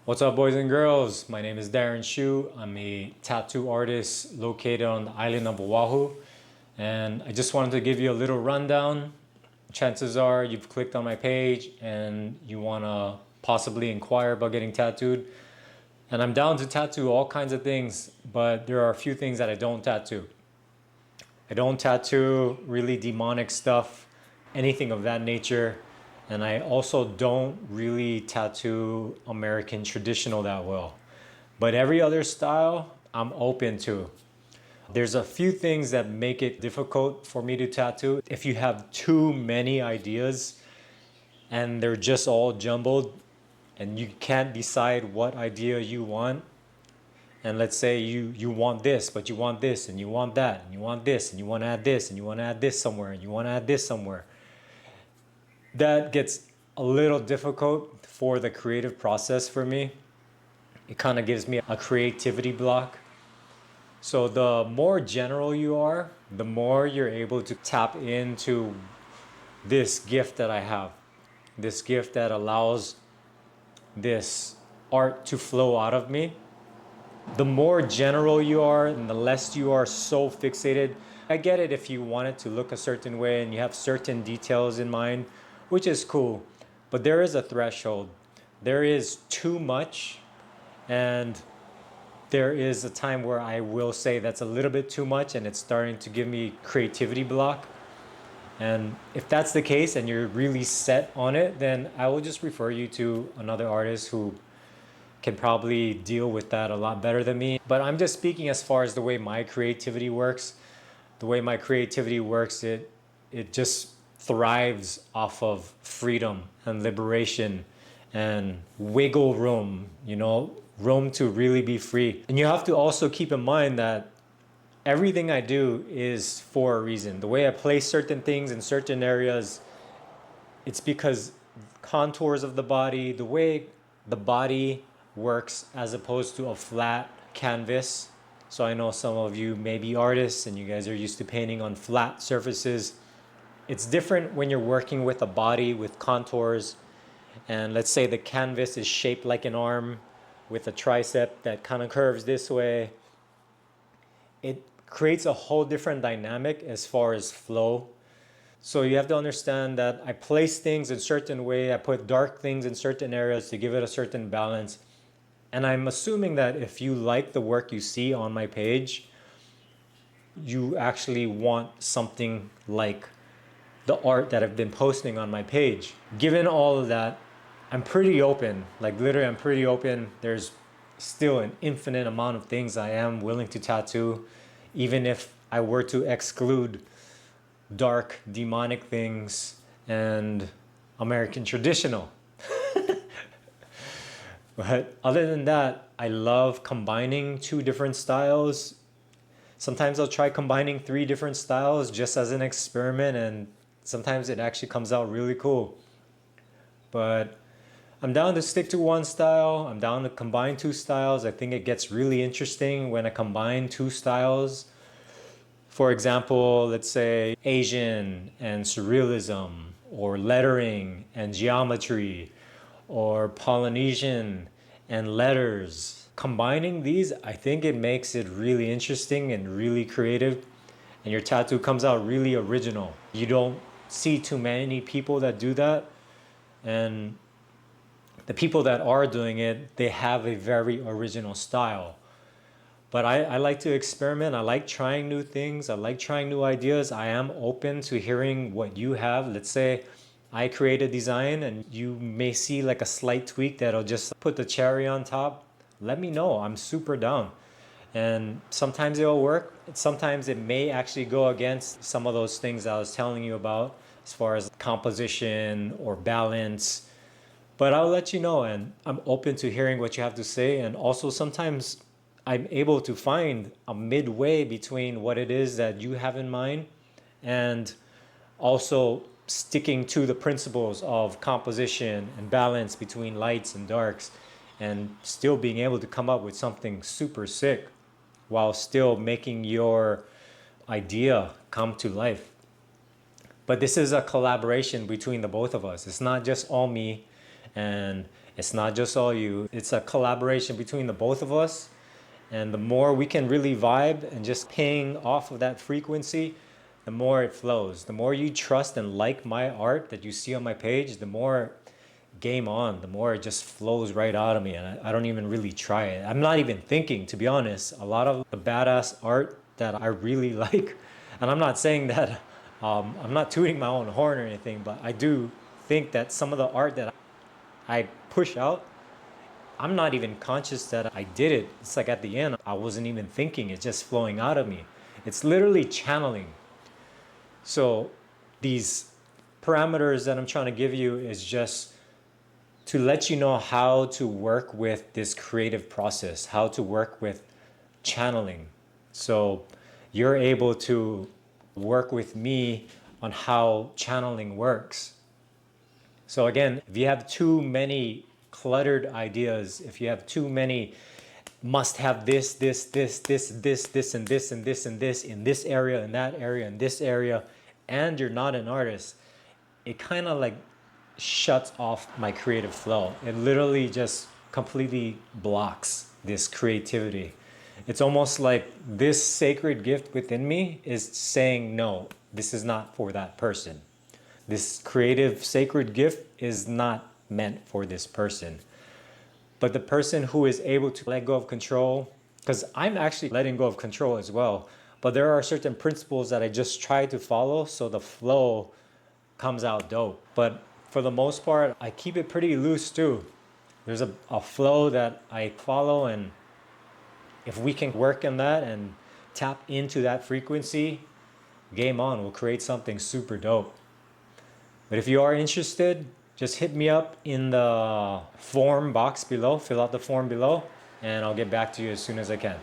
What's up, boys and girls? My name is Darren Shu. I'm a tattoo artist located on the island of Oahu. And I just wanted to give you a little rundown. Chances are you've clicked on my page and you want to possibly inquire about getting tattooed. And I'm down to tattoo all kinds of things, but there are a few things that I don't tattoo. I don't tattoo really demonic stuff, anything of that nature. And I also don't really tattoo American traditional that well. But every other style, I'm open to. There's a few things that make it difficult for me to tattoo. If you have too many ideas and they're just all jumbled and you can't decide what idea you want, and let's say you want this, but you want this, and you want that, and you want this, and you want to add this, and you want to add this somewhere, and you want to add this somewhere. That gets a little difficult for the creative process for me. It kind of gives me a creativity block. So the more general you are, the more you're able to tap into this gift that I have. This gift that allows this art to flow out of me. The more general you are and the less you are so fixated. I get it if you want it to look a certain way and you have certain details in mind, which is cool. But there is a threshold. There is too much, and there is a time where I will say that's a little bit too much and it's starting to give me creativity block. And if that's the case and you're really set on it, then I will just refer you to another artist who can probably deal with that a lot better than me. But I'm just speaking as far as the way my creativity works. The way my creativity works, it just thrives off of freedom and liberation and wiggle room, room to really be free. And you have to also keep in mind that everything I do is for a reason. The way I place certain things in certain areas, it's because contours of the body, the way the body works as opposed to a flat canvas. So I know some of you may be artists and you guys are used to painting on flat surfaces. It's different when you're working with a body with contours, and let's say the canvas is shaped like an arm with a tricep that kind of curves this way. It creates a whole different dynamic as far as flow. So you have to understand that I place things in a certain way. I put dark things in certain areas to give it a certain balance. And I'm assuming that if you like the work you see on my page, you actually want something like the art that I've been posting on my page. Given all of that, I'm pretty open. Like literally, I'm pretty open. There's still an infinite amount of things I am willing to tattoo, even if I were to exclude dark, demonic things and American traditional. But other than that, I love combining two different styles. Sometimes I'll try combining three different styles just as an experiment, and sometimes it actually comes out really cool. But I'm down to stick to one style. I'm down to combine two styles. I think it gets really interesting when I combine two styles. For example, let's say Asian and surrealism, or lettering and geometry, or Polynesian and letters. Combining these, I think it makes it really interesting and really creative, and your tattoo comes out really original. You don't see too many people that do that, and the people that are doing it, they have a very original style. But I like to experiment. I like trying new things. I like trying new ideas. I am open to hearing what you have. Let's say I create a design and you may see like a slight tweak that'll just put the cherry on top. Let me know. I'm super down. And sometimes it'll work. Sometimes it may actually go against some of those things I was telling you about as far as composition or balance. But I'll let you know, and I'm open to hearing what you have to say. And also sometimes I'm able to find a midway between what it is that you have in mind and also sticking to the principles of composition and balance between lights and darks, and still being able to come up with something super sick while still making your idea come to life. But this is a collaboration between the both of us. It's not just all me, and It's not just all you. It's a collaboration between the both of us. And the more we can really vibe and just ping off of that frequency, the more it flows. The more you trust and like my art that you see on my page, the more game on, the more it just flows right out of me. And I don't even really try it. I'm not even thinking, to be honest. A lot of the badass art that I really like, and I'm not saying that, I'm not tooting my own horn or anything, but I do think that some of the art that I push out, I'm not even conscious that I did it. It's like at the end, I wasn't even thinking, it's just flowing out of me. It's literally channeling. So these parameters that I'm trying to give you is just to let you know how to work with this creative process, how to work with channeling. So you're able to work with me on how channeling works. So again, if you have too many cluttered ideas, if you have too many must have this, and this, and this in this area, in that area, in this area, and you're not an artist, it kind of like shuts off my creative flow. It literally just completely blocks this creativity. It's almost like this sacred gift within me is saying, no, this is not for that person. This creative sacred gift is not meant for this person. But the person who is able to let go of control, because I'm actually letting go of control as well, but there are certain principles that I just try to follow so the flow comes out dope. But for the most part, I keep it pretty loose too. There's a flow that I follow, and if we can work in that and tap into that frequency, game on, we'll create something super dope. But if you are interested, just hit me up in the form box below, fill out the form below, and I'll get back to you as soon as I can.